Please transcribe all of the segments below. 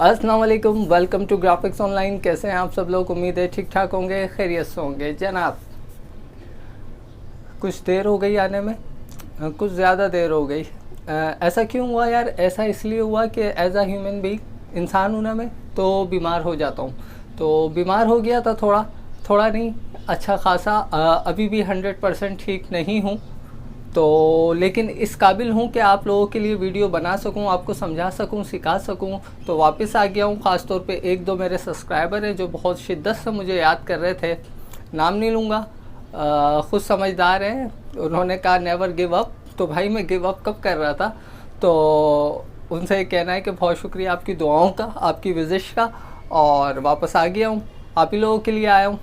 अस्सलाम वालेकुम, welcome to graphics online. कैसे हैं आप सब लोग? उम्मीद है ठीक ठाक होंगे, खैरियत से होंगे। जनाब, कुछ देर हो गई आने में, कुछ ज़्यादा देर हो गई। ऐसा क्यों हुआ यार? ऐसा इसलिए हुआ कि एज अ ह्यूमन बीइंग, इंसान हूँ ना मैं, तो बीमार हो जाता हूँ। तो बीमार हो गया था, थोड़ा थोड़ा नहीं, अच्छा खासा। अभी भी 100% ठीक नहीं हूँ, तो लेकिन इस काबिल हूँ कि आप लोगों के लिए वीडियो बना सकूँ, आपको समझा सकूँ, सिखा सकूँ। तो वापस आ गया हूँ। ख़ास तौर पे एक दो मेरे सब्सक्राइबर हैं जो बहुत शिद्दत से मुझे याद कर रहे थे। नाम नहीं लूँगा, खुद समझदार हैं। उन्होंने कहा नेवर गिव अप। तो भाई मैं गिव अप कब कर रहा था? तो उनसे ये कहना है कि बहुत शुक्रिया आपकी दुआओं का, आपकी विजिश का, और वापस आ गया हूँ, आप ही लोगों के लिए आया हूँ।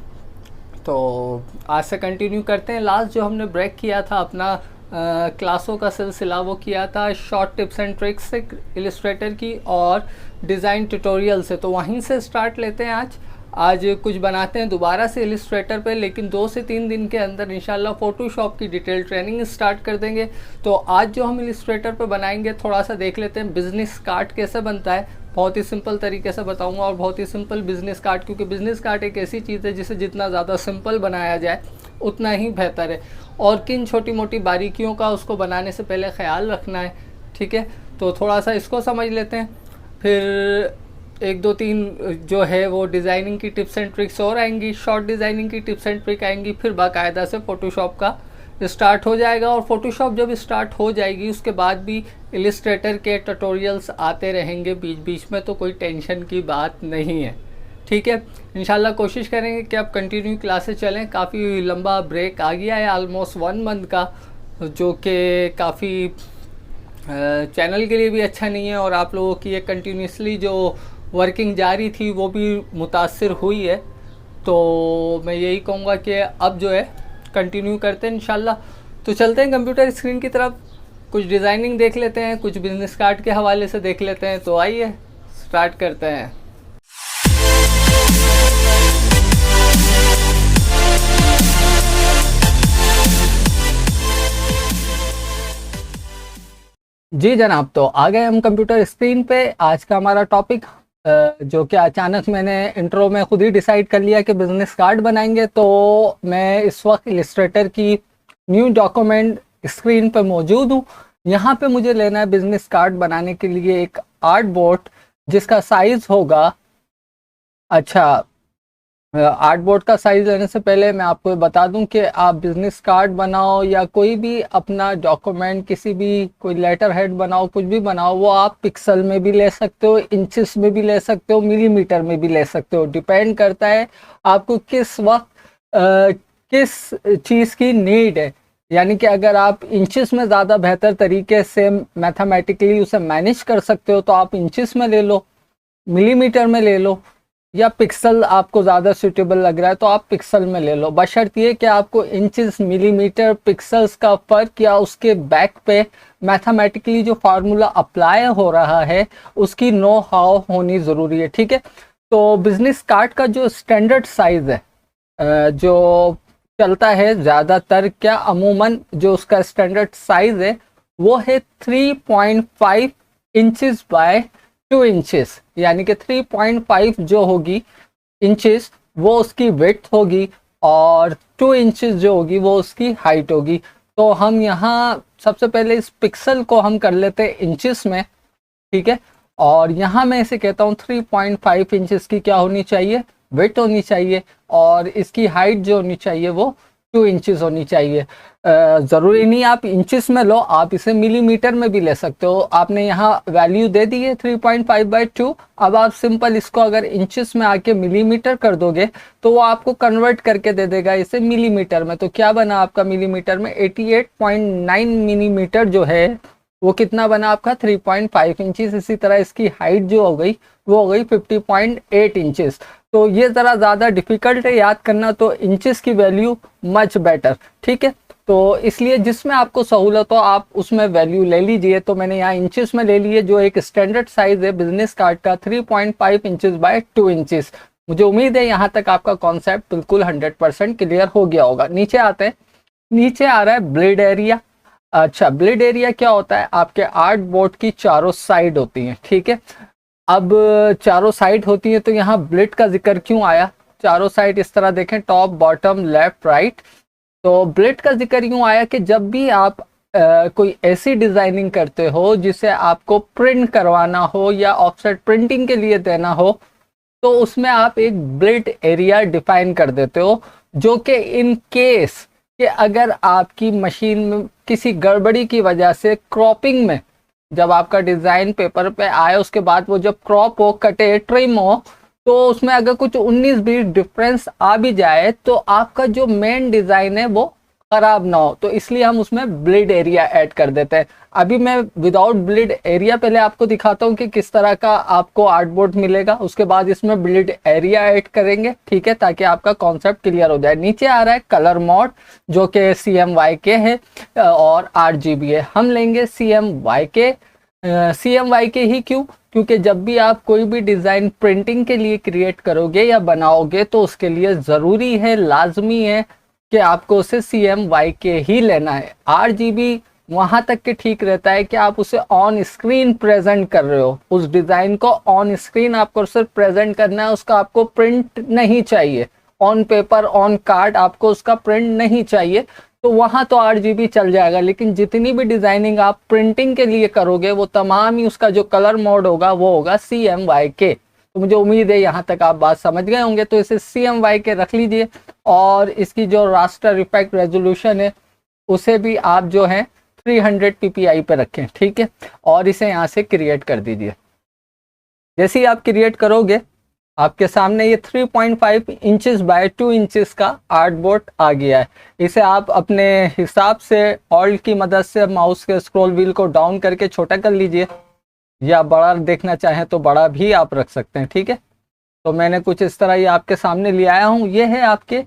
तो आज से कंटिन्यू करते हैं। लास्ट जो हमने ब्रेक किया था अपना क्लासों का सिलसिला, वो किया था शॉर्ट टिप्स एंड ट्रिक्स से इलिस्ट्रेटर की और डिज़ाइन ट्यूटोरियल से। तो वहीं से स्टार्ट लेते हैं आज कुछ बनाते हैं दोबारा से इलिस्ट्रेटर पे, लेकिन 2 से 3 दिन के अंदर इंशाल्लाह फ़ोटोशॉप की डिटेल ट्रेनिंग स्टार्ट कर देंगे। तो आज जो हम इलिस्ट्रेटर पे बनाएंगे, थोड़ा सा देख लेते हैं बिज़नेस कार्ड कैसे बनता है। बहुत ही सिंपल तरीके से बताऊंगा, और बहुत ही सिंपल बिज़नेस कार्ड, क्योंकि बिज़नेस कार्ड एक ऐसी चीज़ है जिसे जितना ज़्यादा सिंपल बनाया जाए उतना ही बेहतर है। और किन छोटी मोटी बारीकियों का उसको बनाने से पहले ख्याल रखना है, ठीक है। तो थोड़ा सा इसको समझ लेते हैं, फिर 1 2 3 जो है वो डिज़ाइनिंग की टिप्स एंड ट्रिक्स और आएंगी, शॉर्ट डिज़ाइनिंग की टिप्स एंड ट्रिक आएंगी, फिर बाकायदा से फ़ोटोशॉप का स्टार्ट हो जाएगा। और फ़ोटोशॉप जब स्टार्ट हो जाएगी उसके बाद भी इलिस्ट्रेटर के ट्यूटोरियल्स आते रहेंगे बीच बीच में, तो कोई टेंशन की बात नहीं है, ठीक है। इंशाल्लाह कोशिश करेंगे कि अब कंटिन्यू क्लासेस चलें। काफ़ी लंबा ब्रेक आ गया है, ऑलमोस्ट 1 मंथ का, जो कि काफ़ी चैनल के लिए भी अच्छा नहीं है, और आप लोगों की ये कंटिन्यूसली जो वर्किंग जारी थी वो भी मुतासर हुई है। तो मैं यही कहूँगा कि अब जो है कंटिन्यू करते हैं इंशाल्लाह। तो चलते हैं कंप्यूटर स्क्रीन की तरफ, कुछ डिज़ाइनिंग देख लेते हैं, कुछ बिजनेस कार्ड के हवाले से देख लेते हैं। तो आइए स्टार्ट करते हैं। जी जनाब, तो आ गए हम कंप्यूटर स्क्रीन पे। आज का हमारा टॉपिक, जो कि अचानक मैंने इंट्रो में खुद ही डिसाइड कर लिया कि बिजनेस कार्ड बनाएंगे। तो मैं इस वक्त इलिस्ट्रेटर की न्यू डॉक्यूमेंट स्क्रीन पे मौजूद हूँ। यहाँ पे मुझे लेना है बिजनेस कार्ड बनाने के लिए एक आर्ट बोर्ड, जिसका साइज होगा, अच्छा, आर्ट बोर्ड का साइज लेने से पहले मैं आपको बता दूं कि आप बिजनेस कार्ड बनाओ या कोई भी अपना डॉक्यूमेंट, किसी भी कोई लेटर हेड बनाओ, कुछ भी बनाओ, वो आप पिक्सल में भी ले सकते हो, इंचेस में भी ले सकते हो, मिलीमीटर में भी ले सकते हो। डिपेंड करता है आपको किस वक्त किस चीज़ की नीड है। यानी कि अगर आप इंचेस में ज़्यादा बेहतर तरीके से मैथमेटिकली उसे मैनेज कर सकते हो तो आप इंचेस में ले लो, मिलीमीटर में ले लो, या पिक्सल आपको ज़्यादा सूटेबल लग रहा है तो आप पिक्सल में ले लो। बशर्ते कि आपको इंचेस, मिलीमीटर, पिक्सल्स का फ़र्क या उसके बैक पे मैथमेटिकली जो फार्मूला अप्लाई हो रहा है उसकी नो हाउ होनी ज़रूरी है, ठीक है। तो बिजनेस कार्ड का जो स्टैंडर्ड साइज़ है, जो चलता है ज़्यादातर, क्या अमूमन जो उसका स्टैंडर्ड साइज़ है वो है 3.5 इंचेस बाय 2 इंचेस। यानी कि 3.5 जो होगी इंचेस वो उसकी विड्थ होगी, और 2 इंचेस जो होगी वो उसकी हाइट होगी। तो हम यहाँ सबसे पहले इस पिक्सल को हम कर लेते हैं इंचेस में, ठीक है। और यहाँ मैं इसे कहता हूँ 3.5 इंचेस की क्या होनी चाहिए, विड्थ होनी चाहिए, और इसकी हाइट जो होनी चाहिए वो 2 इंचेस होनी चाहिए। ज़रूरी नहीं आप इंचेस में लो, आप इसे मिलीमीटर में भी ले सकते हो। आपने यहाँ वैल्यू दे दी है 3.5/2। अब आप सिंपल इसको अगर इंचेस में आके मिलीमीटर कर दोगे तो वो आपको कन्वर्ट करके दे देगा इसे मिलीमीटर में। तो क्या बना आपका मिलीमीटर में? 88.9 मिलीमीटर जो है वो कितना बना आपका? 3.5 इंचेस। इसी तरह इसकी हाइट जो हो गई वो हो गई 50.8 इंचेस। तो ये ज़रा ज़्यादा डिफ़िकल्ट है याद करना, तो इंचेस की वैल्यू मच बेटर, ठीक है। तो इसलिए जिसमें आपको सहूलत हो आप उसमें वैल्यू ले लीजिए। तो मैंने यहाँ इंचेस में ले लिए, जो एक स्टैंडर्ड साइज़ है बिजनेस कार्ड का 3.5 इंचेस बाय 2 इंचेस। मुझे उम्मीद है यहाँ तक आपका कॉन्सेप्ट बिल्कुल 100% क्लियर हो गया होगा। नीचे आते हैं, नीचे आ रहा है ब्लेड एरिया। अच्छा, ब्लेड एरिया क्या होता है? आपके आर्ट बोर्ड की चारों साइड होती हैं, ठीक है। अब चारों साइड होती है तो यहाँ ब्लिड का जिक्र क्यों आया? चारों साइड इस तरह देखें, टॉप बॉटम लेफ्ट राइट। तो ब्लिड का जिक्र यूं आया कि जब भी आप कोई ऐसी डिजाइनिंग करते हो जिसे आपको प्रिंट करवाना हो या ऑफसेट प्रिंटिंग के लिए देना हो, तो उसमें आप एक ब्लिड एरिया डिफाइन कर देते हो, जो कि इन केस कि अगर आपकी मशीन में किसी गड़बड़ी की वजह से क्रॉपिंग में, जब आपका डिजाइन पेपर पे आए उसके बाद वो जब क्रॉप हो, कटे, ट्रिम हो, तो उसमें अगर कुछ 19-20 डिफरेंस आ भी जाए तो आपका जो मेन डिजाइन है वो खराब ना हो। तो इसलिए हम उसमें ब्लिड एरिया ऐड कर देते हैं। अभी मैं विदाउट ब्लिड एरिया पहले आपको दिखाता हूँ कि किस तरह का आपको आर्टबोर्ड मिलेगा, उसके बाद इसमें ब्लिड एरिया ऐड करेंगे, ठीक है, ताकि आपका कॉन्सेप्ट क्लियर हो जाए। नीचे आ रहा है कलर मोड जो कि CMYK है और RGB है। हम लेंगे CMYK। CMYK ही क्यों? क्योंकि जब भी आप कोई भी डिज़ाइन प्रिंटिंग के लिए क्रिएट करोगे या बनाओगे तो उसके लिए ज़रूरी है, लाजमी है कि आपको उसे CMYK ही लेना है। RGB वहाँ तक के ठीक रहता है कि आप उसे ऑन स्क्रीन प्रेजेंट कर रहे हो, उस डिज़ाइन को ऑन स्क्रीन आपको सिर्फ प्रेजेंट करना है, उसका आपको प्रिंट नहीं चाहिए, ऑन पेपर ऑन कार्ड आपको उसका प्रिंट नहीं चाहिए, तो वहाँ तो RGB चल जाएगा। लेकिन जितनी भी डिज़ाइनिंग आप प्रिंटिंग के लिए करोगे वो तमाम ही उसका जो कलर मोड होगा वो होगा CMYK। तो मुझे उम्मीद है यहाँ तक आप बात समझ गए होंगे। तो इसे CMYK रख लीजिए और इसकी जो रास्टर इफेक्ट रेजोल्यूशन है उसे भी आप जो है 300 ppi पे रखें, ठीक है, और इसे यहाँ से क्रिएट कर दीजिए। जैसे ही आप क्रिएट करोगे आपके सामने ये 3.5 इंचेस बाय 2 इंचेस का आर्टबोर्ड आ गया है। इसे आप अपने हिसाब से ऑल्ट की मदद से माउस के स्क्रॉल व्हील को डाउन करके छोटा कर लीजिए, या बड़ा देखना चाहें तो बड़ा भी आप रख सकते हैं, ठीक है। तो मैंने कुछ इस तरह ये आपके सामने ले आया हूँ। ये है आपके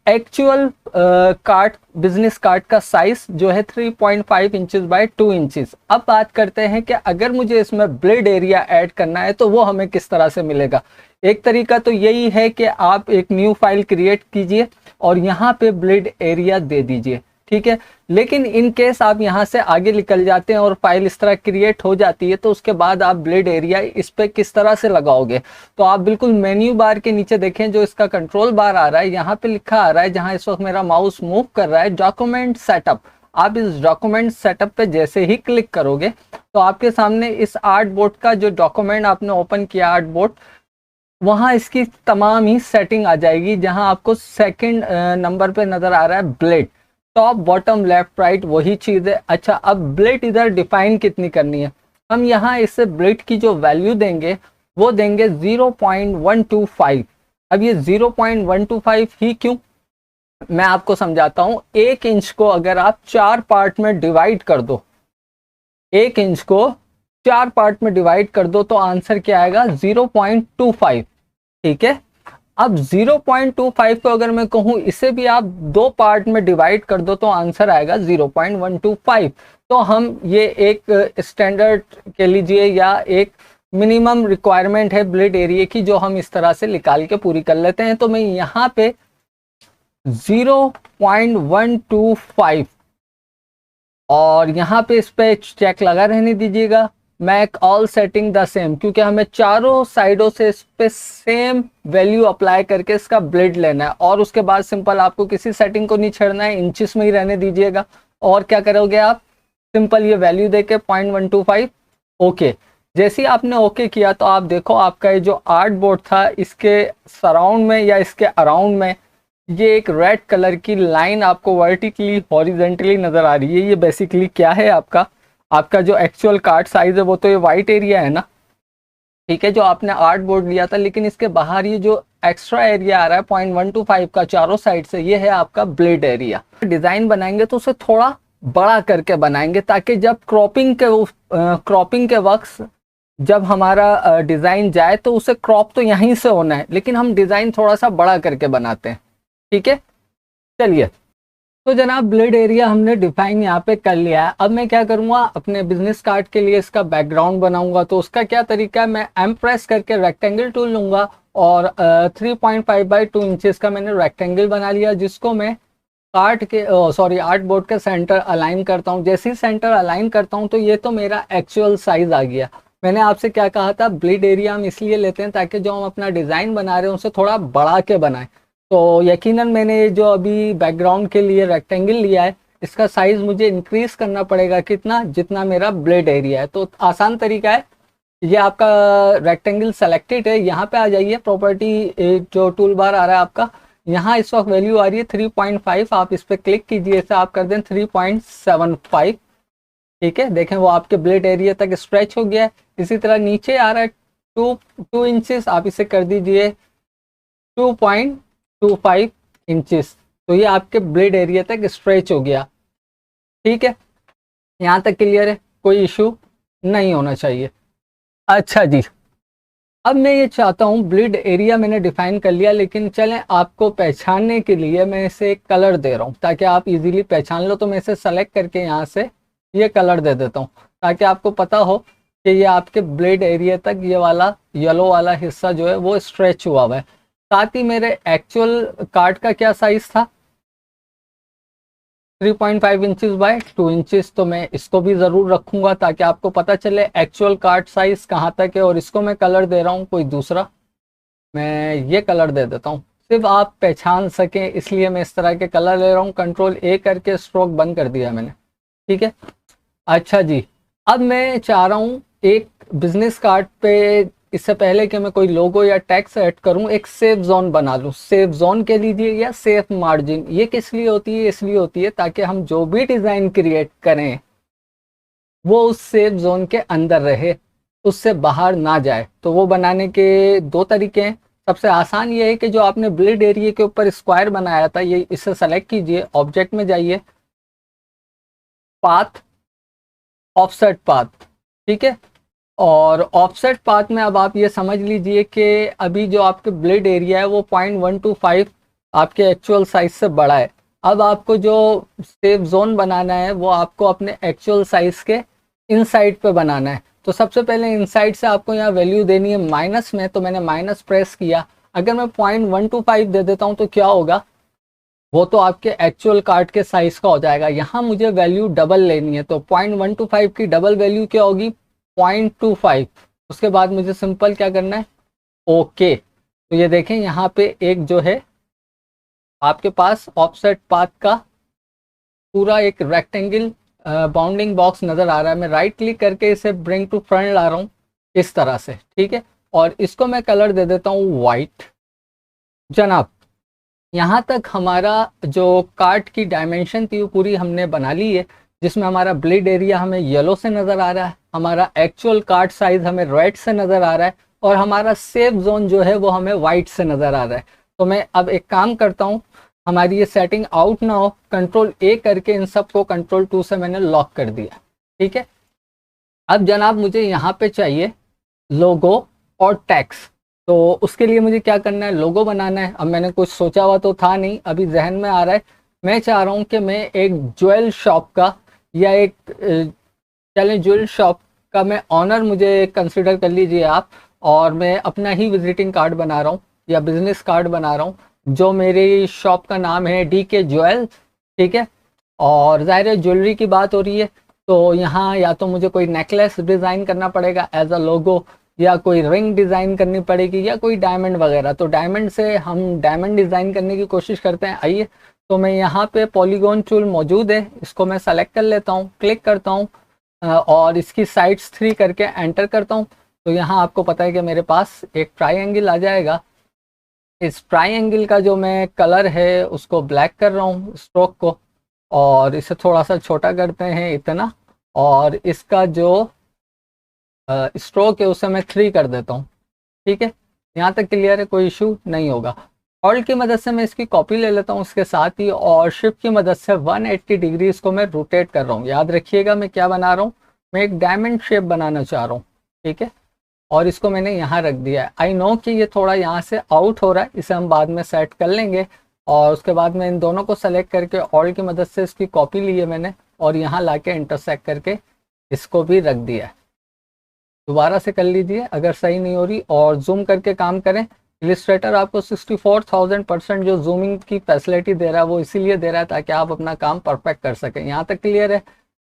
एक्चुअल कार्ड, बिजनेस कार्ड का साइज जो है 3.5 इंचेस बाय 2 इंचेस। अब बात करते हैं कि अगर मुझे इसमें ब्लिड एरिया ऐड करना है तो वो हमें किस तरह से मिलेगा। एक तरीका तो यही है कि आप एक न्यू फाइल क्रिएट कीजिए और यहाँ पे ब्लिड एरिया दे दीजिए, ठीक है। लेकिन इन केस आप यहाँ से आगे निकल जाते हैं और फाइल इस तरह क्रिएट हो जाती है तो उसके बाद आप ब्लिड एरिया इस पे किस तरह से लगाओगे। तो आप बिल्कुल मेन्यू बार के नीचे देखें, जो इसका कंट्रोल बार आ रहा है, यहाँ पे लिखा आ रहा है, जहाँ इस वक्त मेरा माउस मूव कर रहा है, डॉक्यूमेंट सेटअप। आप इस डॉक्यूमेंट सेटअप पे जैसे ही क्लिक करोगे तो आपके सामने इस आर्टबोर्ड का जो डॉक्यूमेंट आपने ओपन किया आर्टबोर्ड, वहाँ इसकी तमाम ही सेटिंग आ जाएगी। जहाँ आपको सेकंड नंबर पे नजर आ रहा है blade, top bottom left right वही चीज़ है। अच्छा, अब ब्लेड इधर डिफाइन कितनी करनी है, हम यहाँ इससे ब्लेड की जो वैल्यू देंगे वो देंगे 0.125। अब ये 0.125 ही क्यों, मैं आपको समझाता हूँ। 1 इंच को अगर आप 4 पार्ट में डिवाइड कर दो, 1 इंच को 4 पार्ट में डिवाइड कर दो तो आंसर क्या आएगा 0.25, ठीक है। अब 0.25 को अगर मैं कहूँ इसे भी आप 2 पार्ट में डिवाइड कर दो तो आंसर आएगा 0.125। तो हम ये एक स्टैंडर्ड के लीजिए या एक मिनिमम रिक्वायरमेंट है ब्लेड एरिया की, जो हम इस तरह से निकाल के पूरी कर लेते हैं। तो मैं यहाँ पे 0.125 और यहाँ पे इस पे चेक लगा रहने दीजिएगा, make all setting the same, क्योंकि हमें चारों साइडों से इस पे सेम वैल्यू अप्लाई करके इसका ब्लेड लेना है। और उसके बाद सिंपल आपको किसी सेटिंग को नहीं छेड़ना है, इंचेस में ही रहने दीजिएगा। और क्या करोगे आप, सिंपल ये वैल्यू देके 0.125 ओके। जैसे ही आपने ओके किया तो आप देखो आपका ये जो आर्ट बोर्ड था इसके सराउंड में या इसके अराउंड में ये एक रेड कलर की लाइन आपको वर्टिकली हॉरिजेंटली नजर आ रही है। ये बेसिकली क्या है, आपका जो एक्चुअल कार्ड साइज है वो तो ये वाइट एरिया है ना, ठीक है, जो आपने आर्ट बोर्ड लिया था। लेकिन इसके बाहर ये जो एक्स्ट्रा एरिया आ रहा है 0.125 का चारों साइड से, ये है आपका ब्लेड एरिया। डिजाइन बनाएंगे तो उसे थोड़ा बड़ा करके बनाएंगे ताकि जब क्रॉपिंग के वक्त जब हमारा डिजाइन जाए तो उसे क्रॉप तो यहीं से होना है, लेकिन हम डिजाइन थोड़ा सा बड़ा करके बनाते हैं, ठीक है। चलिए, तो जनाब ब्लेड एरिया हमने डिफाइन यहाँ पे कर लिया है। अब मैं क्या करूँगा, अपने बिजनेस कार्ड के लिए इसका बैकग्राउंड बनाऊंगा। तो उसका क्या तरीका है, मैं एम प्रेस करके रेक्टेंगल टूल लूंगा और 3.5 बाई 2 इंचेस का मैंने रेक्टेंगल बना लिया, जिसको मैं आर्ट बोर्ड के सेंटर अलाइन करता हूँ। जैसे ही सेंटर अलाइन करता हूँ तो ये तो मेरा एक्चुअल साइज आ गया। मैंने आपसे क्या कहा था, ब्लीड एरिया हम इसलिए लेते हैं ताकि जो हम अपना डिज़ाइन बना रहे हैं उसे थोड़ा बढ़ा के बनाएं। तो यकीनन मैंने जो अभी बैकग्राउंड के लिए रेक्टेंगल लिया है, इसका साइज़ मुझे इंक्रीज करना पड़ेगा कितना, जितना मेरा ब्लेड एरिया है। तो आसान तरीका है, ये आपका रेक्टेंगल सेलेक्टेड है, यहाँ पे आ जाइए, प्रॉपर्टी जो टूल बार आ रहा है आपका, यहाँ इस वक्त वैल्यू आ रही है 3.5, आप इस पर क्लिक कीजिए, इसे आप कर दें 3.75। ठीक है, देखें वो आपके ब्लेड एरिया तक स्ट्रेच हो गया है। इसी तरह नीचे आ रहा है 2 इंचेस, आप इसे कर दीजिए 2.25 इंचेस। तो ये आपके ब्लेड एरिया तक स्ट्रेच हो गया। ठीक है, यहाँ तक क्लियर है, कोई इशू नहीं होना चाहिए। अच्छा जी, अब मैं ये चाहता हूँ, ब्लीड एरिया मैंने डिफाइन कर लिया, लेकिन चलें आपको पहचानने के लिए मैं इसे एक कलर दे रहा हूँ ताकि आप इजीली पहचान लो। तो मैं इसे सेलेक्ट करके यहाँ से ये कलर दे देता हूँ ताकि आपको पता हो कि ये आपके ब्लेड एरिया तक ये वाला येलो वाला हिस्सा जो है वो स्ट्रेच हुआ है। साथ ही मेरे एक्चुअल कार्ड का क्या साइज़ था, 3.5 इंचेस बाय 2 इंचेस। तो मैं इसको भी ज़रूर रखूँगा ताकि आपको पता चले एक्चुअल कार्ड साइज़ कहाँ तक है। और इसको मैं कलर दे रहा हूँ कोई दूसरा, मैं ये कलर दे देता हूँ, सिर्फ आप पहचान सकें इसलिए मैं इस तरह के कलर ले रहा हूँ। कंट्रोल ए करके स्ट्रोक बंद कर दिया मैंने। ठीक है, अच्छा जी, अब मैं चाह रहा हूँ एक बिजनेस कार्ड पे, इससे पहले कि मैं कोई लोगो या टैक्स ऐड करूँ, एक सेफ जोन बना लूँ। सेफ जोन के लीजिए या सेफ मार्जिन, ये किस लिए होती है, इसलिए होती है ताकि हम जो भी डिज़ाइन क्रिएट करें वो उस सेफ जोन के अंदर रहे, उससे बाहर ना जाए। तो वो बनाने के दो तरीके हैं। सबसे आसान ये है कि जो आपने ब्लेड एरिया के ऊपर स्क्वायर बनाया था, ये इसे सेलेक्ट कीजिए, ऑब्जेक्ट में जाइए, पाथ, ऑफसेट पाथ। ठीक है, और ऑफसेट पाथ में अब आप ये समझ लीजिए कि अभी जो आपके ब्लेड एरिया है वो 0.125 आपके एक्चुअल साइज से बड़ा है। अब आपको जो सेफ जोन बनाना है वो आपको अपने एक्चुअल साइज के इनसाइड पे बनाना है। तो सबसे पहले इनसाइड से आपको यहाँ वैल्यू देनी है माइनस में, तो मैंने माइनस प्रेस किया। अगर मैं 0.125 दे देता हूँ तो क्या होगा, वो तो आपके एक्चुअल कार्ड के साइज का हो जाएगा। यहाँ मुझे वैल्यू डबल लेनी है, तो 0.125 की डबल वैल्यू क्या होगी, 0.25। उसके बाद मुझे सिंपल क्या करना है, ओके। तो ये देखें यहाँ पे एक जो है आपके पास ऑफसेट पाथ का पूरा एक रेक्टेंगल बाउंडिंग बॉक्स नज़र आ रहा है। मैं राइट क्लिक करके इसे ब्रिंग टू फ्रंट ला रहा हूँ इस तरह से। ठीक है, और इसको मैं कलर दे देता हूँ वाइट। जनाब, यहाँ तक हमारा जो कार्ड की डायमेंशन थी वो पूरी हमने बना ली है, जिसमें हमारा ब्लेड एरिया हमें येलो से नज़र आ रहा है, हमारा एक्चुअल कार्ड साइज हमें रेड से नज़र आ रहा है, और हमारा सेफ जोन जो है वो हमें वाइट से नज़र आ रहा है। तो मैं अब एक काम करता हूँ, हमारी ये सेटिंग आउट ना हो, कंट्रोल ए करके इन सब को कंट्रोल 2 से मैंने लॉक कर दिया। ठीक है, अब जनाब मुझे यहाँ पे चाहिए लोगो और टैक्स। तो उसके लिए मुझे क्या करना है, लोगो बनाना है। अब मैंने कुछ सोचा हुआ तो था नहीं, अभी जहन में आ रहा है। मैं चाह रहा हूँ कि मैं एक ज्वेल शॉप का या एक चलें ज्वेल शॉप का मैं ऑनर मुझे कंसिडर कर लीजिए आप, और मैं अपना ही विजिटिंग कार्ड बना रहा हूँ या बिजनेस कार्ड बना रहा हूँ, जो मेरी शॉप का नाम है DK ज्वेल। ठीक है, और ज़ाहिर है ज्वेलरी की बात हो रही है, तो यहाँ या तो मुझे कोई नेकलेस डिज़ाइन करना पड़ेगा एज अ लोगो, या कोई रिंग डिज़ाइन करनी पड़ेगी, या कोई डायमंड वगैरह। तो डायमंड से हम डायमंड डिज़ाइन करने की कोशिश करते हैं। आइए, तो मैं यहाँ पे पॉलीगॉन टूल मौजूद है, इसको मैं सेलेक्ट कर लेता हूँ, क्लिक करता हूँ और इसकी साइड्स 3 करके एंटर करता हूँ। तो यहाँ आपको पता है कि मेरे पास एक ट्राइंगल आ जाएगा। इस ट्राइंगल का जो मैं कलर है उसको ब्लैक कर रहा हूँ, स्ट्रोक को, और इसे थोड़ा सा छोटा करते हैं इतना, और इसका जो स्ट्रोक है उसे मैं 3 कर देता हूँ। ठीक है, यहाँ तक क्लियर है, कोई इशू नहीं होगा। ऑल्ट की मदद से मैं इसकी कॉपी ले लेता हूँ उसके साथ ही, और शिफ्ट की मदद से 180 डिग्री इसको मैं रोटेट कर रहा हूँ। याद रखिएगा मैं क्या बना रहा हूँ, मैं एक डायमंड शेप बनाना चाह रहा हूँ। ठीक है, और इसको मैंने यहाँ रख दिया है। आई नो कि ये थोड़ा यहाँ से आउट हो रहा है, इसे हम बाद में सेट कर लेंगे। और उसके बाद में इन दोनों को सेलेक्ट करके ऑल्ट की मदद से इसकी कॉपी ली है मैंने, और यहाँ ला के इंटरसेक्ट करके इसको भी रख दिया है। दोबारा से कर लीजिए अगर सही नहीं हो रही, और जूम करके काम करें। इलिस्ट्रेटर आपको 64,000% जो जूमिंग की फैसिलिटी दे रहा है वो इसीलिए दे रहा है ताकि आप अपना काम परफेक्ट कर सकें। यहाँ तक क्लियर है।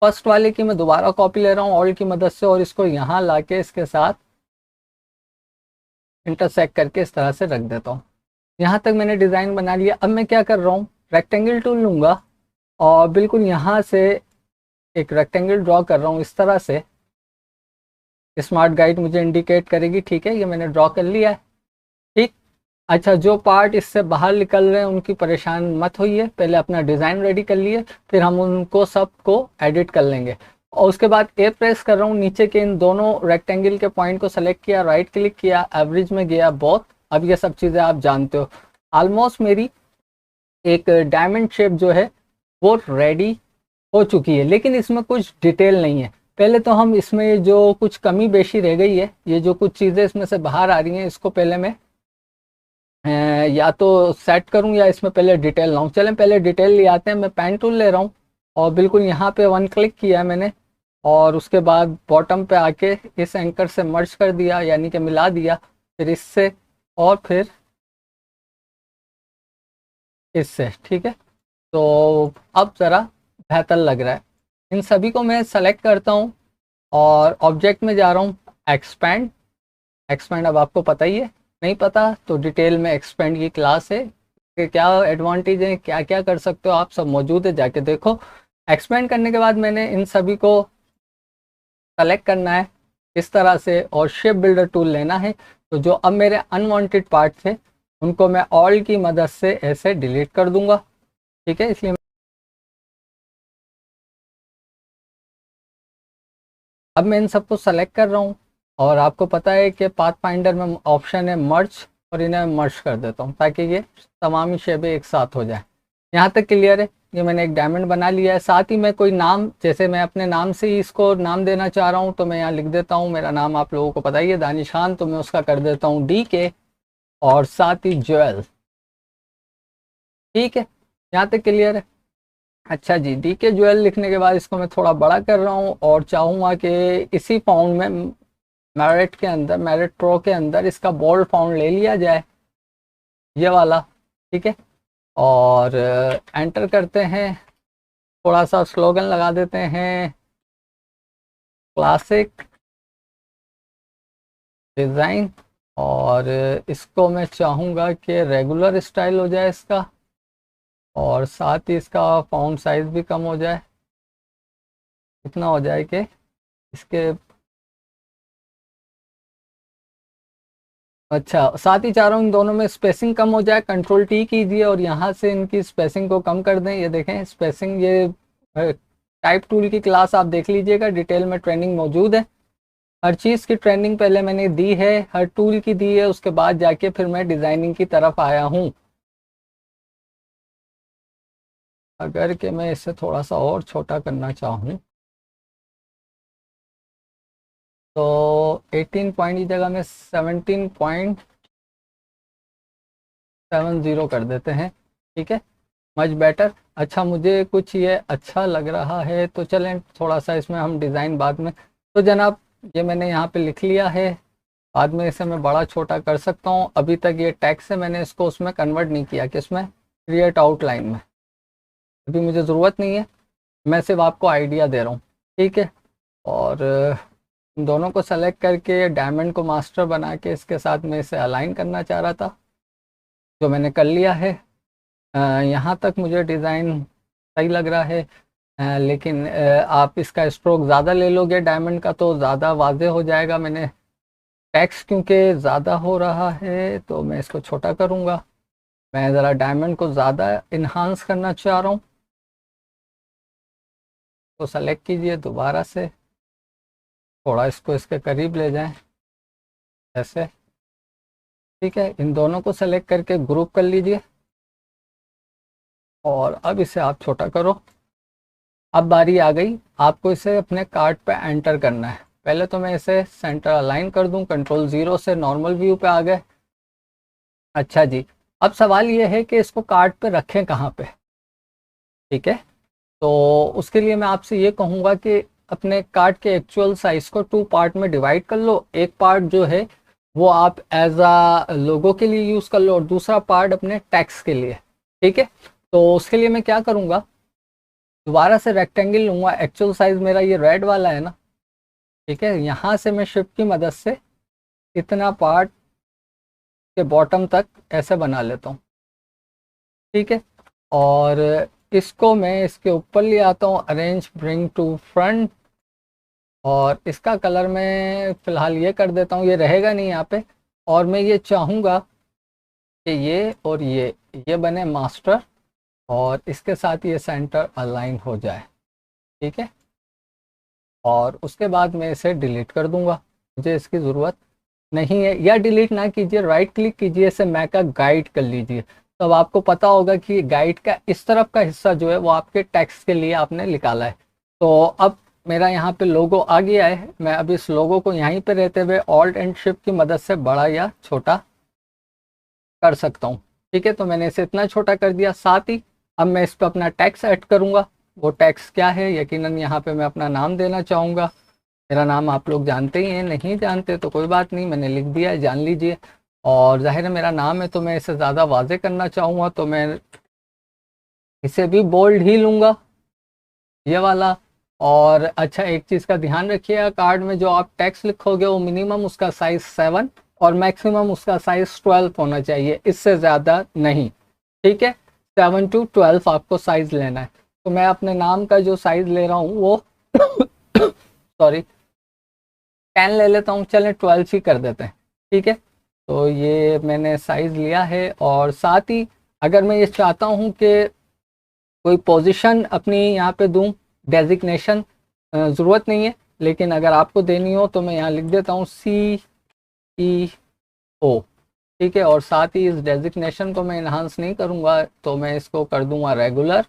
फर्स्ट वाले की मैं दोबारा कॉपी ले रहा हूँ ऑल्ट की मदद से, और इसको यहाँ लाके इसके साथ इंटरसेक्ट करके इस तरह से रख देता हूँ। यहाँ तक मैंने डिज़ाइन बना लिया। अब मैं क्या कर रहा हूँ, रेक्टेंगल टूल लूँगा और बिल्कुल यहाँ से एक रेक्टेंगल ड्रॉ कर रहा हूँ इस तरह से। स्मार्ट गाइड मुझे इंडिकेट करेगी, ठीक है, ये मैंने ड्रॉ कर लिया है। ठीक, अच्छा, जो पार्ट इससे बाहर निकल रहे हैं उनकी परेशान मत होइए, पहले अपना डिज़ाइन रेडी कर लिए, फिर हम उनको सबको एडिट कर लेंगे। और उसके बाद ए प्रेस कर रहा हूँ, नीचे के इन दोनों रेक्टेंगल के पॉइंट को सेलेक्ट किया, राइट क्लिक किया, एवरेज में गया बोथ। अब ये सब चीज़ें आप जानते हो। ऑलमोस्ट मेरी एक डायमंड शेप जो है वो रेडी हो चुकी है, लेकिन इसमें कुछ डिटेल नहीं है। पहले तो हम इसमें जो कुछ कमी बेशी रह गई है, ये जो कुछ चीज़ें इसमें से बाहर आ रही हैं, इसको पहले मैं या तो सेट करूं या इसमें पहले डिटेल लाऊं। चलें पहले डिटेल ले आते हैं। मैं पेन टूल ले रहा हूं और बिल्कुल यहाँ पे वन क्लिक किया है मैंने, और उसके बाद बॉटम पे आके इस एंकर से मर्ज कर दिया, यानी कि मिला दिया, फिर इससे और फिर इससे। ठीक है, तो अब ज़रा बेहतर लग रहा है। इन सभी को मैं सेलेक्ट करता हूँ और ऑब्जेक्ट में जा रहा हूँ, एक्सपेंड। एक्सपेंड अब आपको पता ही है, नहीं पता तो डिटेल में एक्सपेंड की क्लास है कि क्या एडवांटेज है, क्या क्या कर सकते हो आप, सब मौजूद है, जाके देखो। एक्सपेंड करने के बाद मैंने इन सभी को सेलेक्ट करना है इस तरह से और शेप बिल्डर टूल लेना है। तो जो अब मेरे अनवांटेड पार्ट थे उनको मैं ऑल की मदद से ऐसे डिलीट कर दूंगा। ठीक है, इसलिए अब मैं इन सबको सेलेक्ट कर रहा हूँ और आपको पता है कि पाथ फाइंडर में ऑप्शन है मर्ज, और इन्हें मर्ज कर देता हूँ ताकि ये तमाम शेपें एक साथ हो जाए। यहाँ तक क्लियर है। ये मैंने एक डायमंड बना लिया है। साथ ही मैं कोई नाम, जैसे मैं अपने नाम से ही इसको नाम देना चाह रहा हूँ, तो मैं यहाँ लिख देता हूँ, मेरा नाम आप लोगों को पता ही है, दानिश खान, तो मैं उसका कर देता हूँ DK और साथ ही ज्वेल। ठीक है, यहाँ तक क्लियर है। अच्छा जी, DK ज्वेल लिखने के बाद इसको मैं थोड़ा बड़ा कर रहा हूँ और चाहूँगा कि इसी फाउंड में मेरिट के अंदर, मेरिट प्रो के अंदर इसका बोल्ड फाउंड ले लिया जाए, ये वाला। ठीक है, और एंटर करते हैं। थोड़ा सा स्लोगन लगा देते हैं, क्लासिक डिज़ाइन, और इसको मैं चाहूँगा कि रेगुलर स्टाइल हो जाए इसका, और साथ ही इसका फॉन्ट साइज़ भी कम हो जाए, इतना हो जाए कि इसके, अच्छा, साथ ही चाह रहा हूँ इन दोनों में स्पेसिंग कम हो जाए। कंट्रोल T कीजिए और यहाँ से इनकी स्पेसिंग को कम कर दें। ये देखें स्पेसिंग, ये टाइप टूल की क्लास आप देख लीजिएगा, डिटेल में ट्रेनिंग मौजूद है। हर चीज़ की ट्रेनिंग पहले मैंने दी है, हर टूल की दी है, उसके बाद जाके फिर मैं डिज़ाइनिंग की तरफ आया हूँ। अगर कि मैं इसे थोड़ा सा और छोटा करना चाहूँ तो 18 पॉइंट की जगह में 17.70 कर देते हैं। ठीक है, मच बेटर। अच्छा, मुझे कुछ ये अच्छा लग रहा है, तो चलें थोड़ा सा इसमें हम डिज़ाइन बाद में। तो जनाब, ये मैंने यहाँ पे लिख लिया है, बाद में इसे मैं बड़ा छोटा कर सकता हूँ। अभी तक ये टेक्स्ट है, मैंने इसको उसमें कन्वर्ट नहीं किया कि इसमें क्रिएट आउटलाइन में, अभी मुझे ज़रूरत नहीं है, मैं सिर्फ आपको आइडिया दे रहा हूँ। ठीक है, और इन दोनों को सेलेक्ट करके डायमंड को मास्टर बना के इसके साथ में इसे अलाइन करना चाह रहा था, जो मैंने कर लिया है। यहाँ तक मुझे डिज़ाइन सही लग रहा है, लेकिन आप इसका स्ट्रोक ज़्यादा ले लोगे डायमंड का तो ज़्यादा वाज़े हो जाएगा। मैंने टेक्स्ट क्योंकि ज़्यादा हो रहा है तो मैं इसको छोटा करूँगा। मैं ज़रा डायमंड को ज़्यादा इन्हांस करना चाह रहा हूँ, तो सेलेक्ट कीजिए दोबारा से, थोड़ा इसको इसके करीब ले जाएं ऐसे। ठीक है, इन दोनों को सेलेक्ट करके ग्रुप कर लीजिए और अब इसे आप छोटा करो। अब बारी आ गई, आपको इसे अपने कार्ड पे एंटर करना है। पहले तो मैं इसे सेंटर अलाइन कर दूं, कंट्रोल 0 से नॉर्मल व्यू पे आ गए। अच्छा जी, अब सवाल ये है कि इसको कार्ड पे रखें कहाँ पे। ठीक है, तो उसके लिए मैं आपसे ये कहूँगा कि अपने कार्ड के एक्चुअल साइज़ को 2 पार्ट में डिवाइड कर लो। एक पार्ट जो है वो आप एज आ लोगो के लिए यूज़ कर लो और दूसरा पार्ट अपने टेक्स्ट के लिए। ठीक है, तो उसके लिए मैं क्या करूँगा, दोबारा से रेक्टेंगल लूँगा, एक्चुअल साइज़ मेरा ये रेड वाला है ना, ठीक है। यहाँ से मैं शिफ्ट की मदद से इतना पार्ट के बॉटम तक ऐसे बना लेता हूँ, ठीक है। और इसको मैं इसके ऊपर ले आता हूँ, अरेंज ब्रिंग टू फ्रंट, और इसका कलर मैं फ़िलहाल ये कर देता हूँ, ये रहेगा नहीं यहाँ पे। और मैं ये चाहूँगा कि ये और ये बने मास्टर, और इसके साथ ये सेंटर अलाइन हो जाए, ठीक है। और उसके बाद मैं इसे डिलीट कर दूंगा, मुझे इसकी ज़रूरत नहीं है। या डिलीट ना कीजिए, राइट क्लिक कीजिए, इसे मैक का गाइड कर लीजिए, तो अब आपको पता होगा कि गाइड का इस तरफ का हिस्सा जो है वो आपके टेक्स्ट के लिए आपने निकाला है। तो अब मेरा यहाँ पे लोगो आ गया है, मैं अब इस लोगो को यहीं पे रहते हुए ऑल्ट एंड शिफ्ट की मदद से बड़ा या छोटा कर सकता हूँ, ठीक है। तो मैंने इसे इतना छोटा कर दिया। साथ ही अब मैं इस पर अपना टैक्स ऐड करूँगा। वो टैक्स क्या है, यकीनन यहाँ पे मैं अपना नाम देना चाहूँगा। मेरा नाम आप लोग जानते ही हैं, नहीं जानते तो कोई बात नहीं, मैंने लिख दिया है, जान लीजिए। और ज़ाहिर है मेरा नाम है तो मैं इसे ज़्यादा वाज़े करना चाहूँगा, तो मैं इसे भी बोल्ड ही लूँगा, ये वाला। और अच्छा, एक चीज़ का ध्यान रखिएगा, कार्ड में जो आप टेक्स्ट लिखोगे वो मिनिमम उसका साइज़ 7 और मैक्सिमम उसका साइज़ 12 होना चाहिए, इससे ज़्यादा नहीं, ठीक है। 7 to 12 आपको साइज़ लेना है। तो मैं अपने नाम का जो साइज़ ले रहा हूँ वो सॉरी 10 ले लेता हूँ, चलें 12 ही कर देते हैं, ठीक है। तो ये मैंने साइज़ लिया है। और साथ ही अगर मैं ये चाहता हूँ कि कोई पोजीशन अपनी यहाँ पे दूँ, डेजिग्नेशन ज़रूरत नहीं है, लेकिन अगर आपको देनी हो तो मैं यहाँ लिख देता हूँ CEO, ठीक है। और साथ ही इस डेजिग्नेशन को मैं इन्हांस नहीं करूँगा, तो मैं इसको कर दूँगा रेगुलर,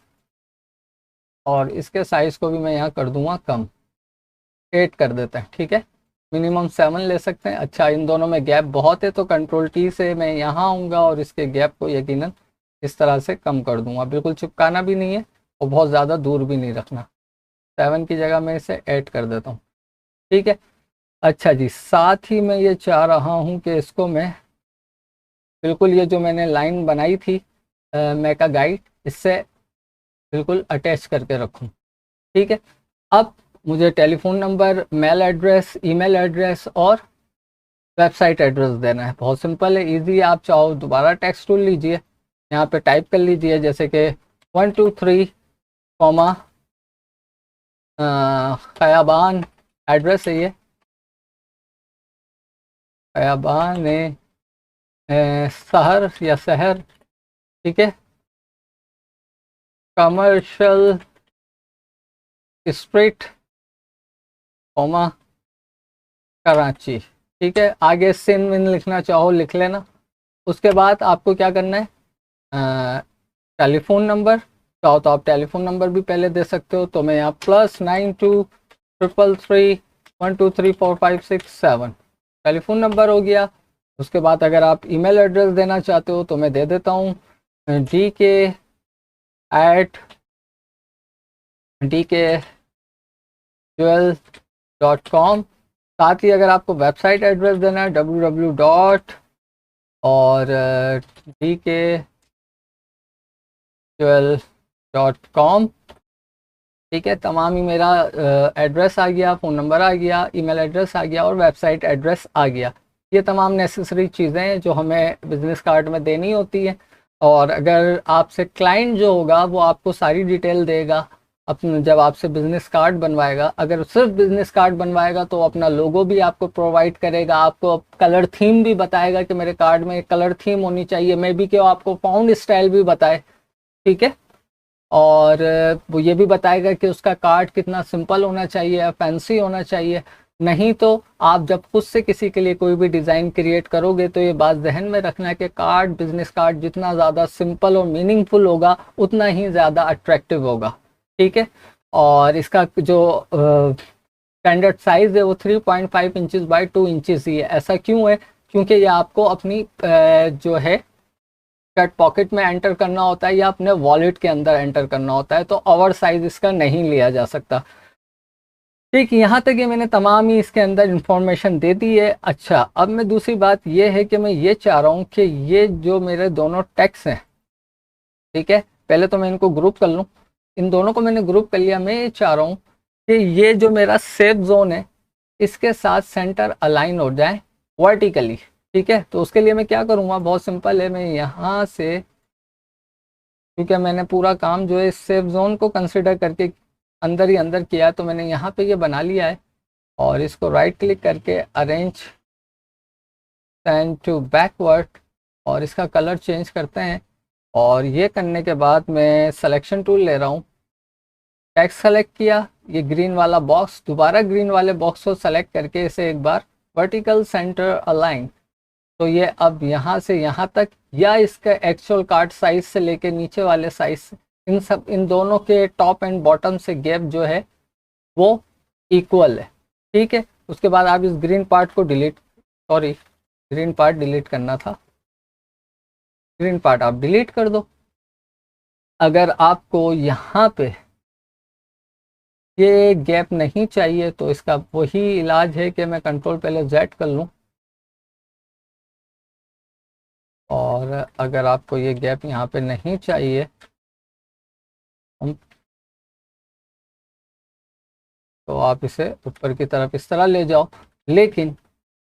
और इसके साइज़ को भी मैं यहाँ कर दूँगा कम, 8 कर देते हैं, ठीक है। मिनिमम 7 ले सकते हैं। अच्छा, इन दोनों में गैप बहुत है तो कंट्रोल T से मैं यहाँ आऊँगा और इसके गैप को यकीनन इस तरह से कम कर दूँगा, बिल्कुल चिपकाना भी नहीं है और बहुत ज़्यादा दूर भी नहीं रखना। 7 की जगह मैं इसे 8 कर देता हूँ, ठीक है। अच्छा जी, साथ ही मैं ये चाह रहा हूँ कि इसको मैं बिल्कुल ये जो मैंने लाइन बनाई थी मेका गाइड, इससे बिल्कुल अटैच करके रखूँ, ठीक है। अब मुझे telephone number, mail address, email address और वेबसाइट एड्रेस देना है। बहुत सिंपल है, इजी है। आप चाहो दोबारा टेक्स्ट टूल लीजिए, यहाँ पे टाइप कर लीजिए, जैसे कि 123 कॉमा खयाबान एड्रेस है, ये खयाबान शहर या शहर, ठीक है, कमर्शियल स्ट्रीट कॉमा कराची, ठीक है। आगे सिन विन लिखना चाहो लिख लेना। उसके बाद आपको क्या करना है, टेलीफोन नंबर चाहो तो आप टेलीफोन नंबर भी पहले दे सकते हो, तो मैं यहाँ +923331234567 टेलीफोन नंबर हो गया। उसके बाद अगर आप ईमेल एड्रेस देना चाहते हो तो मैं दे देता हूँ dk@dkjewel.com। साथ ही अगर आपको वेबसाइट एड्रेस देना है www डॉट और dkjewel.com, ठीक है। तमाम ही मेरा एड्रेस आ गया, फ़ोन नंबर आ गया, ईमेल एड्रेस आ गया और वेबसाइट एड्रेस आ गया। ये तमाम नेसेसरी चीज़ें हैं जो हमें बिज़नेस कार्ड में देनी होती हैं। और अगर आपसे क्लाइंट जो होगा वो आपको सारी डिटेल देगा अपने, जब आपसे बिज़नेस कार्ड बनवाएगा। अगर सिर्फ बिज़नेस कार्ड बनवाएगा तो अपना लोगो भी आपको प्रोवाइड करेगा, आपको कलर थीम भी बताएगा कि मेरे कार्ड में कलर थीम होनी चाहिए, मे बी कि आपको फाउंड स्टाइल भी बताए, ठीक है। और वो ये भी बताएगा कि उसका कार्ड कितना सिंपल होना चाहिए या फैंसी होना चाहिए। नहीं तो आप जब खुद से किसी के लिए कोई भी डिज़ाइन क्रिएट करोगे तो ये बात जहन में रखना है कि कार्ड, बिजनेस कार्ड जितना ज़्यादा सिंपल और मीनिंगफुल होगा उतना ही ज़्यादा अट्रैक्टिव होगा, ठीक है। और इसका जो स्टैंडर्ड साइज़ है वो 3.5 इंचज़ बाई 2 इंचज़ ही है। ऐसा क्यों है? क्योंकि ये आपको अपनी जो है शर्ट पॉकेट में एंटर करना होता है या अपने वॉलेट के अंदर एंटर करना होता है, तो ओवर साइज इसका नहीं लिया जा सकता, ठीक। यहाँ तक ये मैंने तमाम ही इसके अंदर इंफॉर्मेशन दे दी है। अच्छा, अब मैं दूसरी बात ये है कि मैं ये चाह रहा हूँ कि ये जो मेरे दोनों टेक्स्ट हैं, ठीक है, पहले तो मैं इनको ग्रुप कर लूँ, इन दोनों को मैंने ग्रुप कर लिया। मैं ये चाह रहा हूँ कि ये जो मेरा सेफ जोन है इसके साथ सेंटर अलाइन हो जाए वर्टिकली, ठीक है। तो उसके लिए मैं क्या करूँगा, बहुत सिंपल है, मैं यहाँ से, क्योंकि मैंने पूरा काम जो है इस सेफ जोन को कंसिडर करके अंदर ही अंदर किया है, तो मैंने यहाँ पे ये बना लिया है और इसको राइट क्लिक करके अरेंज सेंड टू बैकवर्ड और इसका कलर चेंज करते हैं। और ये करने के बाद मैं सिलेक्शन टूल ले रहा हूँ, टेक्स्ट सेलेक्ट किया, ये ग्रीन वाला बॉक्स, दोबारा ग्रीन वाले बॉक्स को सेलेक्ट करके इसे एक बार वर्टिकल सेंटर अलाइन, तो ये अब यहाँ से यहाँ तक या इसका एक्चुअल कार्ड साइज से लेके नीचे वाले साइज, इन दोनों के टॉप एंड बॉटम से गैप जो है वो इक्वल है, ठीक है। उसके बाद आप इस ग्रीन पार्ट को ग्रीन पार्ट डिलीट करना था, ग्रीन पार्ट आप डिलीट कर दो। अगर आपको यहाँ पे ये गैप नहीं चाहिए तो इसका वही इलाज है कि मैं कंट्रोल पहले Z कर लूँ, और अगर आपको ये गैप यहाँ पे नहीं चाहिए तो आप इसे ऊपर की तरफ इस तरह ले जाओ। लेकिन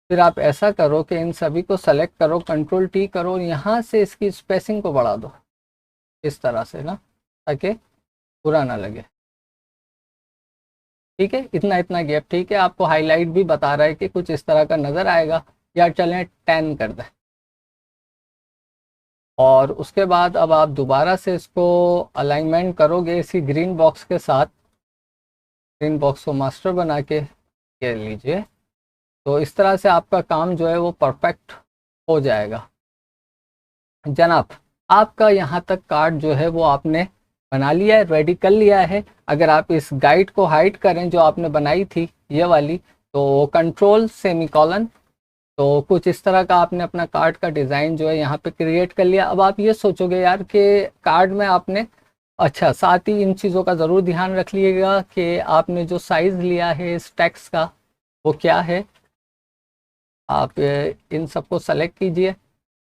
फिर आप ऐसा करो कि इन सभी को सेलेक्ट करो, कंट्रोल T करो, यहाँ से इसकी स्पेसिंग को बढ़ा दो इस तरह से ना, ताकि बुरा ना लगे, ठीक है। इतना गैप, ठीक है। आपको हाईलाइट भी बता रहा है कि कुछ इस तरह का नज़र आएगा, या चलें 10 कर दें। और उसके बाद अब आप दोबारा से इसको अलाइनमेंट करोगे इसी ग्रीन बॉक्स के साथ, ग्रीन बॉक्स को मास्टर बना के ले लीजिए, तो इस तरह से आपका काम जो है वो परफेक्ट हो जाएगा। जनाब, आपका यहाँ तक कार्ड जो है वो आपने बना लिया है, रेडी कर लिया है। अगर आप इस गाइड को हाइड करें जो आपने बनाई थी ये वाली, तो कंट्रोल सेमीकोलन, तो कुछ इस तरह का आपने अपना कार्ड का डिज़ाइन जो है यहाँ पे क्रिएट कर लिया। अब आप ये सोचोगे यार कि कार्ड में आपने, अच्छा, साथ ही इन चीज़ों का ज़रूर ध्यान रख लीजिएगा कि आपने जो साइज़ लिया है इस टेक्स्ट का वो क्या है। आप इन सबको सेलेक्ट कीजिए,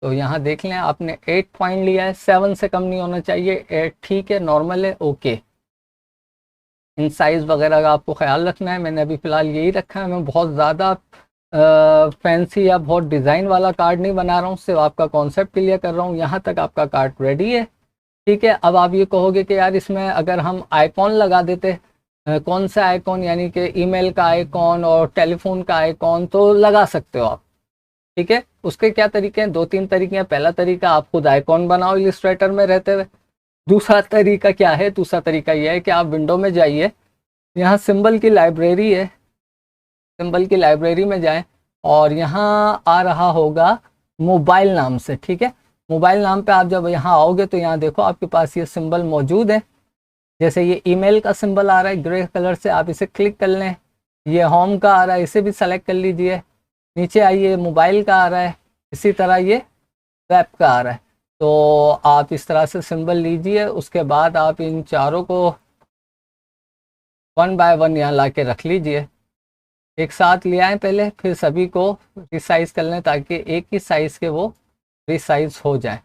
तो यहाँ देख लें आपने 8 पॉइंट लिया है, 7 से कम नहीं होना चाहिए, 8 ठीक है, नॉर्मल है, ओके। इन साइज़ वगैरह का आपको ख्याल रखना है, मैंने अभी फ़िलहाल यही रखा है। मैं बहुत ज़्यादा फैंसी या बहुत डिज़ाइन वाला कार्ड नहीं बना रहा हूँ, सिर्फ आपका कॉन्सेप्ट क्लियर कर रहा हूँ। यहाँ तक आपका कार्ड रेडी है, ठीक है। अब आप ये कहोगे कि यार इसमें अगर हम आइकॉन लगा देते, कौन सा आइकॉन, यानी कि ईमेल का आइकॉन और टेलीफोन का आइकॉन, तो लगा सकते हो आप, ठीक है। उसके क्या तरीके हैं, 2-3 तरीके हैं। पहला तरीका, आप खुद आइकॉन बनाओ इलिस्ट्रेटर में रहते हुए। दूसरा तरीका क्या है, दूसरा तरीका यह है कि आप विंडो में जाइए, यहाँ सिंबल की लाइब्रेरी है, सिंबल की लाइब्रेरी में जाएं और यहाँ आ रहा होगा मोबाइल नाम से, ठीक है। मोबाइल नाम पे आप जब यहाँ आओगे तो यहाँ देखो आपके पास ये सिंबल मौजूद है। जैसे ये ईमेल का सिंबल आ रहा है ग्रे कलर से, आप इसे क्लिक कर लें। ये होम का आ रहा है, इसे भी सेलेक्ट कर लीजिए। नीचे आइए, मोबाइल का आ रहा है, इसी तरह ये वेब का आ रहा है। तो आप इस तरह से सिंबल लीजिए, उसके बाद आप इन चारों को 1 बाय 1 यहाँ ला के रख लीजिए, एक साथ ले आए पहले, फिर सभी को रिसाइज कर लें ताकि एक ही साइज़ के वो रिसाइज हो जाए।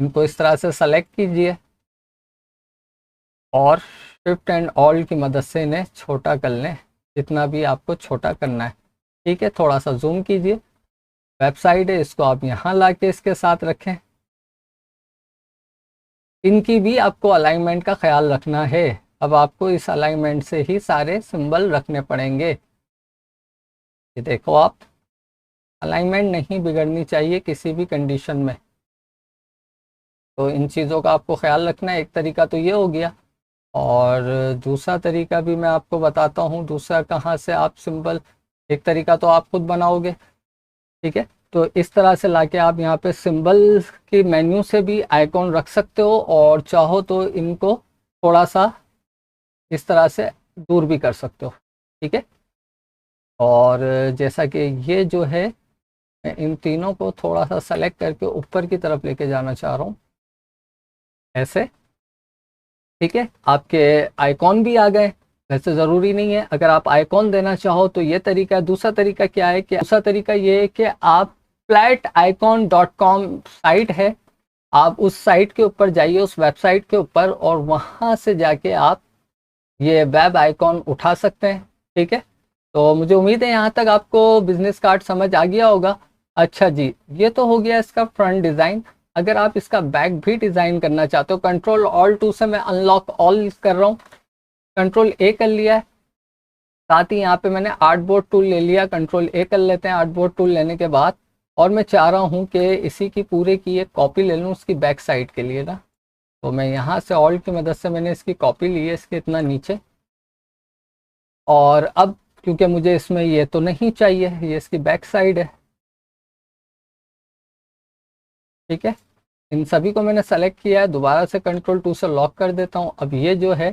इनको इस तरह से सेलेक्ट कीजिए और शिफ्ट एंड ऑल्ट की मदद से इन्हें छोटा कर लें, जितना भी आपको छोटा करना है, ठीक है। थोड़ा सा जूम कीजिए, वेबसाइट है, इसको आप यहाँ ला के इसके साथ रखें। इनकी भी आपको अलाइनमेंट का ख्याल रखना है। अब आपको इस अलाइनमेंट से ही सारे सिंबल रखने पड़ेंगे। ये देखो, आप अलाइनमेंट नहीं बिगड़नी चाहिए किसी भी कंडीशन में, तो इन चीज़ों का आपको ख्याल रखना है। एक तरीका तो ये हो गया, और दूसरा तरीका भी मैं आपको बताता हूँ। दूसरा कहाँ से आप सिंबल, एक तरीका तो आप खुद बनाओगे, ठीक है। तो इस तरह से लाके आप यहाँ पे सिंबल की मेन्यू से भी आइकॉन रख सकते हो, और चाहो तो इनको थोड़ा सा इस तरह से दूर भी कर सकते हो, ठीक है। और जैसा कि ये जो है, मैं इन तीनों को थोड़ा सा सेलेक्ट करके ऊपर की तरफ लेके जाना चाह रहा हूँ, ऐसे, ठीक है। आपके आइकॉन भी आ गए, वैसे ज़रूरी नहीं है, अगर आप आइकॉन देना चाहो तो ये तरीका है। दूसरा तरीका क्या है कि दूसरा तरीका ये है कि आप flaticon.com साइट है, आप उस साइट के ऊपर जाइए, उस वेबसाइट के ऊपर, और वहाँ से जाके आप ये वेब आइकॉन उठा सकते हैं। ठीक है, तो मुझे उम्मीद है यहाँ तक आपको बिजनेस कार्ड समझ आ गया होगा। अच्छा जी, ये तो हो गया इसका फ्रंट डिज़ाइन। अगर आप इसका बैक भी डिज़ाइन करना चाहते हो, कंट्रोल-ऑल्ट-2 से मैं अनलॉक ऑल कर रहा हूँ, कंट्रोल-A कर लिया है, साथ ही यहाँ पे मैंने आर्टबोर्ड टूल ले लिया, कंट्रोल-A कर लेते हैं आर्टबोर्ड टूल लेने के बाद। और मैं चाह रहा हूँ कि इसी की पूरे की एक कॉपी ले लूँ उसकी बैक साइड के लिए ना, तो मैं यहाँ से ऑल्ट की मदद से मैंने इसकी कॉपी ली है, इसके इतना नीचे। और अब क्योंकि मुझे इसमें ये तो नहीं चाहिए, ये इसकी बैक साइड है। ठीक है, इन सभी को मैंने सेलेक्ट किया है, दोबारा से कंट्रोल-2 से लॉक कर देता हूँ। अब ये जो है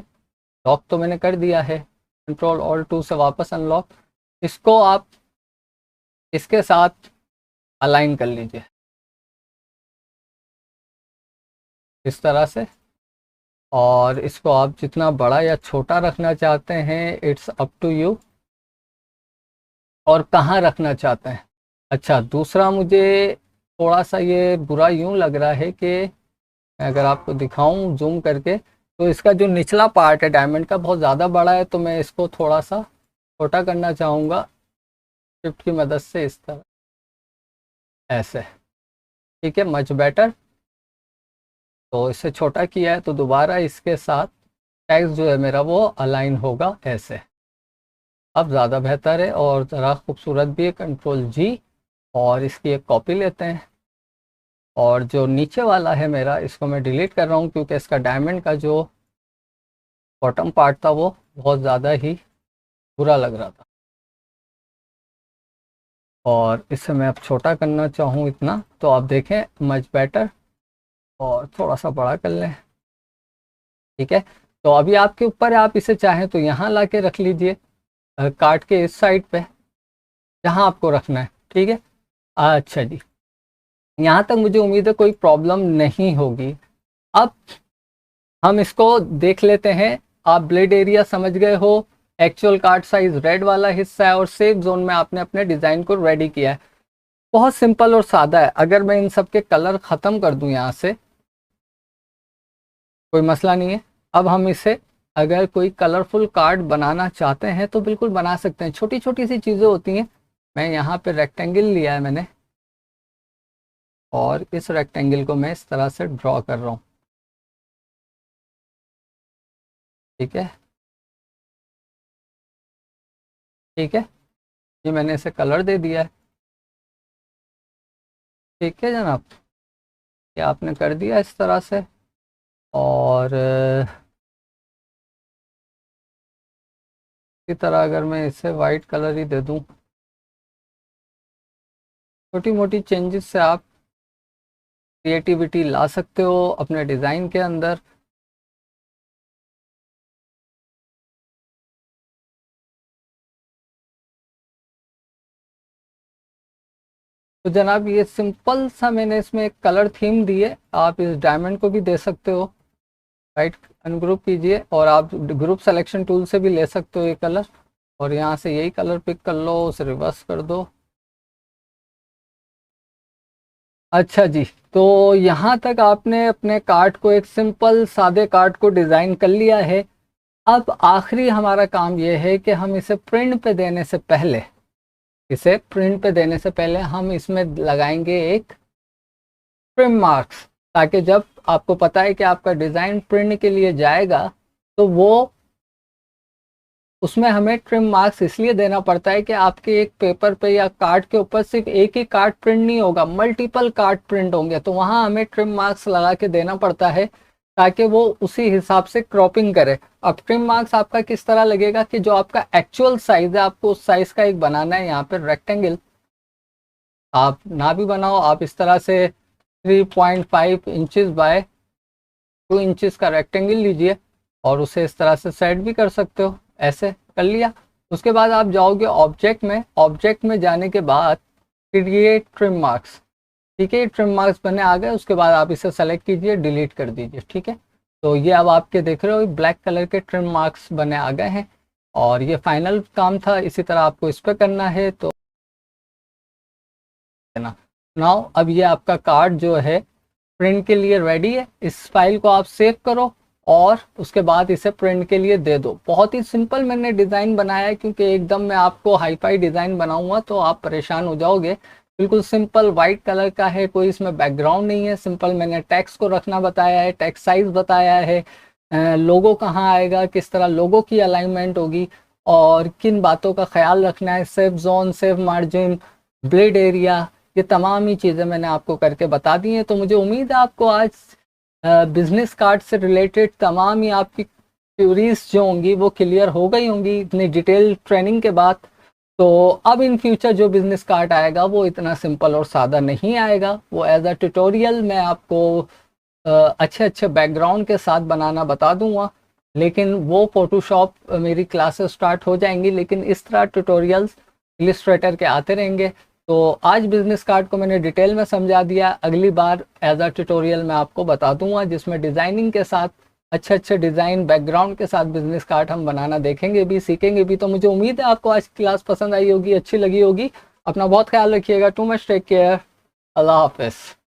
लॉक तो मैंने कर दिया है, कंट्रोल-ऑल्ट-2 से वापस अनलॉक। इसको आप इसके साथ अलाइन कर लीजिए इस तरह से, और इसको आप जितना बड़ा या छोटा रखना चाहते हैं इट्स अप टू यू, और कहाँ रखना चाहते हैं। अच्छा, दूसरा मुझे थोड़ा सा ये बुरा यूं लग रहा है कि अगर आपको दिखाऊं जूम करके, तो इसका जो निचला पार्ट है डायमंड का बहुत ज़्यादा बड़ा है, तो मैं इसको थोड़ा सा छोटा करना चाहूँगा शिफ्ट की मदद से, इस तरह ऐसे। ठीक है, मच बेटर। तो इसे छोटा किया है, तो दोबारा इसके साथ टेक्स्ट जो है मेरा वो अलाइन होगा ऐसे। अब ज़्यादा बेहतर है और ज़रा खूबसूरत भी है। कंट्रोल-G, और इसकी एक कॉपी लेते हैं, और जो नीचे वाला है मेरा इसको मैं डिलीट कर रहा हूँ, क्योंकि इसका डायमंड का जो बॉटम पार्ट था वो बहुत ज़्यादा ही बुरा लग रहा था, और इसे मैं अब छोटा करना चाहूँ इतना, तो आप देखें मच बेटर। और थोड़ा सा बड़ा कर लें। ठीक है, तो अभी आपके ऊपर है, आप इसे चाहें तो यहाँ ला के रख लीजिए, कार्ड के इस साइड पे जहाँ आपको रखना है। ठीक है, अच्छा जी, यहाँ तक मुझे उम्मीद है कोई प्रॉब्लम नहीं होगी। अब हम इसको देख लेते हैं। आप ब्लेड एरिया समझ गए हो, एक्चुअल कार्ड साइज रेड वाला हिस्सा है, और सेफ जोन में आपने अपने डिज़ाइन को रेडी किया है। बहुत सिंपल और सादा है। अगर मैं इन सब के कलर ख़त्म कर दूं यहाँ से, कोई मसला नहीं है। अब हम इसे, अगर कोई कलरफुल कार्ड बनाना चाहते हैं तो बिल्कुल बना सकते हैं, छोटी छोटी सी चीज़ें होती हैं। मैं यहाँ पे रेक्टेंगल लिया है मैंने, और इस रेक्टेंगल को मैं इस तरह से ड्रॉ कर रहा हूँ। ठीक है, ठीक है, ये मैंने इसे कलर दे दिया है। ठीक है जनाब, ये आपने कर दिया इस तरह से। और इसी तरह अगर मैं इसे वाइट कलर ही दे दूँ, छोटी मोटी चेंजेस से आप क्रिएटिविटी ला सकते हो अपने डिज़ाइन के अंदर। तो जनाब, ये सिंपल सा मैंने इसमें एक कलर थीम दी है, आप इस डायमंड को भी दे सकते हो। राइट अनग्रुप कीजिए, और आप ग्रुप सिलेक्शन टूल से भी ले सकते हो ये कलर, और यहाँ से यही कलर पिक कर लो, उसे रिवर्स कर दो। अच्छा जी, तो यहाँ तक आपने अपने कार्ड को, एक सिंपल सादे कार्ड को डिज़ाइन कर लिया है। अब आखिरी हमारा काम ये है कि हम इसे प्रिंट पे देने से पहले, हम इसमें लगाएंगे एक ट्रिम मार्क्स, ताकि जब आपको पता है कि आपका डिज़ाइन प्रिंट के लिए जाएगा, तो वो उसमें हमें ट्रिम मार्क्स इसलिए देना पड़ता है कि आपके एक पेपर पे या कार्ड के ऊपर सिर्फ एक ही कार्ड प्रिंट नहीं होगा, मल्टीपल कार्ड प्रिंट होंगे, तो वहाँ हमें ट्रिम मार्क्स लगा के देना पड़ता है, ताकि वो उसी हिसाब से क्रॉपिंग करे। अब ट्रिम मार्क्स आपका किस तरह लगेगा कि जो आपका एक्चुअल साइज़ है, आपको उस साइज़ का एक बनाना है। यहाँ पर रेक्टेंगल आप ना भी बनाओ, आप इस तरह से 3.5 इंचज़ बाय 2 इंचज़ का रेक्टेंगल लीजिए, और उसे इस तरह से सेट भी कर सकते हो। ऐसे कर लिया, उसके बाद आप जाओगे ऑब्जेक्ट में जाने के बाद क्रिएट ट्रिम मार्क्स। ठीक है, ट्रिम मार्क्स बने आ गए, उसके बाद आप इसे सेलेक्ट कीजिए, डिलीट कर दीजिए। ठीक है, तो ये अब आपके देख रहे हो ब्लैक कलर के ट्रिम मार्क्स बने आ गए हैं, और ये फाइनल काम था। इसी तरह आपको इस पर करना है, तो नाउ अब ये आपका कार्ड जो है प्रिंट के लिए रेडी है। इस फाइल को आप सेव करो और उसके बाद इसे प्रिंट के लिए दे दो। बहुत ही सिंपल मैंने डिज़ाइन बनाया है, क्योंकि एकदम मैं आपको हाई फाई डिज़ाइन बनाऊंगा तो आप परेशान हो जाओगे। बिल्कुल सिंपल वाइट कलर का है, कोई इसमें बैकग्राउंड नहीं है। सिंपल मैंने टेक्स्ट को रखना बताया है, टेक्स्ट साइज बताया है, लोगो कहाँ आएगा, किस तरह लोगो की अलाइनमेंट होगी और किन बातों का ख्याल रखना है, save zone, save margin, blade area, ये तमाम ही चीज़ें मैंने आपको करके बता दी हैं। तो मुझे उम्मीद है आपको आज बिजनेस कार्ड से रिलेटेड तमाम ही आपकी क्यूरीज जो होंगी वो क्लियर हो गई होंगी इतनी डिटेल ट्रेनिंग के बाद। तो अब इन फ्यूचर जो बिजनेस कार्ड आएगा वो इतना सिंपल और सादा नहीं आएगा, वो एज अ ट्यूटोरियल मैं आपको अच्छे अच्छे बैकग्राउंड के साथ बनाना बता दूंगा। लेकिन वो फोटोशॉप मेरी क्लासेस स्टार्ट हो जाएंगी, लेकिन इस तरह ट्यूटोरियल्स इलिस्ट्रेटर के आते रहेंगे। तो आज बिजनेस कार्ड को मैंने डिटेल में समझा दिया, अगली बार एज अ ट्यूटोरियल मैं आपको बता दूंगा जिसमें डिज़ाइनिंग के साथ अच्छे अच्छे डिज़ाइन बैकग्राउंड के साथ बिजनेस कार्ड हम बनाना देखेंगे भी, सीखेंगे भी। तो मुझे उम्मीद है आपको आज की क्लास पसंद आई होगी, अच्छी लगी होगी। अपना बहुत ख्याल रखिएगा। Too much take care. Allah हाफिज़।